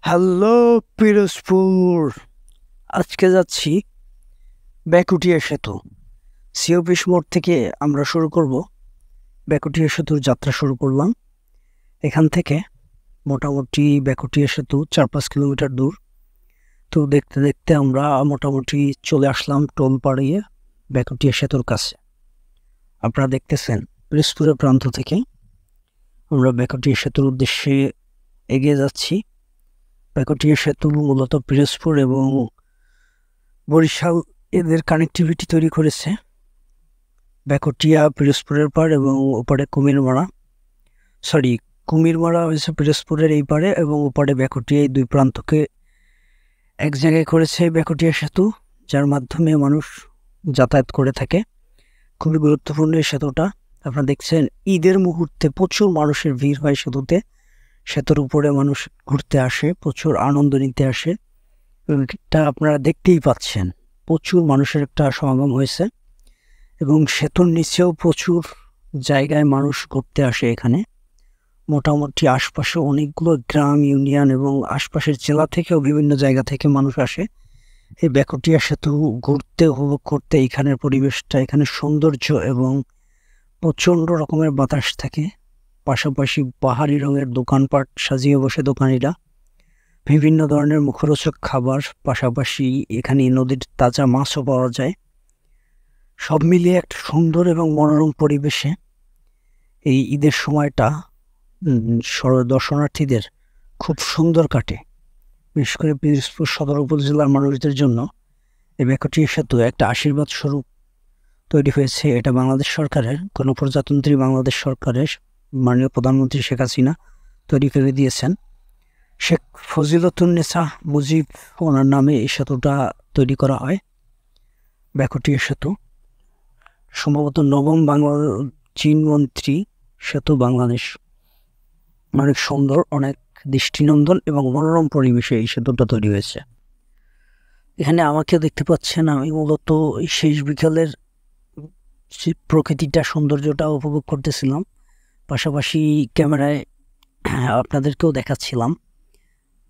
Hello Pirojpur, আজকে যাচ্ছি বেকুটিয়া সেতু। সি অফিস মোড় থেকে আমরা শুরু করব, বেকুটিয়া সেতুর যাত্রা শুরু করলাম। এখান থেকে মোটামুটি বেকুটিয়া সেতু 4-5 কিলোমিটার দূর। তো দেখতে দেখতে আমরা মোটামুটি চলে আসলাম টোল পাড়িয়ে বেকুটিয়া সেতুর কাছে। আপনারা দেখতেছেন পিরোজপুরের প্রান্ত থেকে আমরা বেকুটিয়া সেতুর উদ্দেশ্যে এগিয়ে যাচ্ছি। বেকুটিয়া সেতু মূলত পিরোজপুর এবং বরিশাল এদের কানেক্টিভিটি তৈরি করেছে। বেকুটিয়া পিরোজপুরের পার এবং ওপারে কুমিরমারা হয়েছে পিরোজপুরের এই পারে এবং ওপারে বেকুটিয়া, এই দুই প্রান্তকে এক জায়গায় করেছে বেকুটিয়া সেতু, যার মাধ্যমে মানুষ যাতায়াত করে থাকে। খুবই গুরুত্বপূর্ণ এই সেতুটা। আপনারা দেখছেন ঈদের মুহূর্তে প্রচুর মানুষের ভিড় হয় সেতুতে। সেতুর উপরে মানুষ ঘুরতে আসে, প্রচুর আনন্দ নিতে আসে। এটা আপনারা দেখতেই পাচ্ছেন, প্রচুর মানুষের একটা সমাগম হয়েছে এবং সেতুর নিচেও প্রচুর জায়গায় মানুষ ঘুরতে আসে। এখানে মোটামুটি আশপাশে অনেকগুলো গ্রাম, ইউনিয়ন এবং আশপাশের জেলা থেকেও বিভিন্ন জায়গা থেকে মানুষ আসে এই বেকুটিয়া সেতু ঘুরতে, উপভোগ করতে। এখানের পরিবেশটা, এখানে সৌন্দর্য এবং প্রচণ্ড রকমের বাতাস থাকে। পাশাপাশি পাহাড়ি রঙের দোকানপাট সাজিয়ে বসে দোকানিরা, বিভিন্ন ধরনের মুখরোচক খাবার, পাশাপাশি এখানে নদীর তাজা মাছও পাওয়া যায়। সব মিলিয়ে একটা সুন্দর এবং মনোরম পরিবেশে এই ঈদের সময়টা দর্শনার্থীদের খুব সুন্দর কাটে। বিশেষ করে পিরোজপুর সদর উপজেলার মানুষদের জন্য এই বেকুটিয়া সেতু একটা আশীর্বাদ স্বরূপ তৈরি হয়েছে। এটা বাংলাদেশ সরকারের, গণপ্রজাতন্ত্রী বাংলাদেশ সরকারের মাননীয় প্রধানমন্ত্রী শেখ হাসিনা তৈরি করে দিয়েছেন। শেখ ফজিলতুন্নেসা মুজিব, ওনার নামে এই সেতুটা তৈরি করা হয়। বেকুটিয়া সেতু সম্ভবত নবম বাংলার চীন মন্ত্রী সেতু বাংলাদেশ। অনেক সুন্দর, অনেক দৃষ্টিনন্দন এবং মনোরম পরিবেশে এই সেতুটা তৈরি হয়েছে। এখানে আমাকেও দেখতে পাচ্ছেন, আমি মূলত এই শেষ বিকালের প্রকৃতিটা, সৌন্দর্যটা উপভোগ করতেছিলাম। পাশাপাশি ক্যামেরায় আপনাদেরকেও দেখাচ্ছিলাম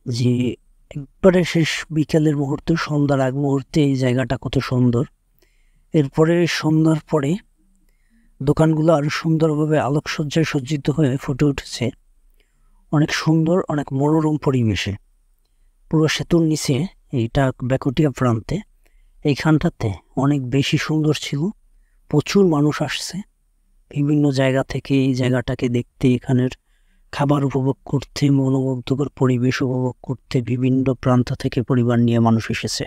যে একবারে শেষ বিকেলের মুহূর্তে, সন্ধ্যার আগ মুহূর্তে এই জায়গাটা কত সুন্দর। এরপরে সন্ধ্যার পরে দোকানগুলো আরও সুন্দরভাবে আলোকসজ্জায় সজ্জিত হয়ে ফুটে উঠেছে অনেক সুন্দর, অনেক মনোরম পরিবেশে। পুরো সেতুর নিচে এইটা বেকুটিয়া প্রান্তে, এইখানটাতে অনেক বেশি সুন্দর ছিল। প্রচুর মানুষ আসছে বিভিন্ন জায়গা থেকে এই জায়গাটাকে দেখতে, এখানের খাবার উপভোগ করতে, মনোমুগ্ধকর পরিবেশ উপভোগ করতে বিভিন্ন প্রান্ত থেকে পরিবার নিয়ে মানুষ এসেছে।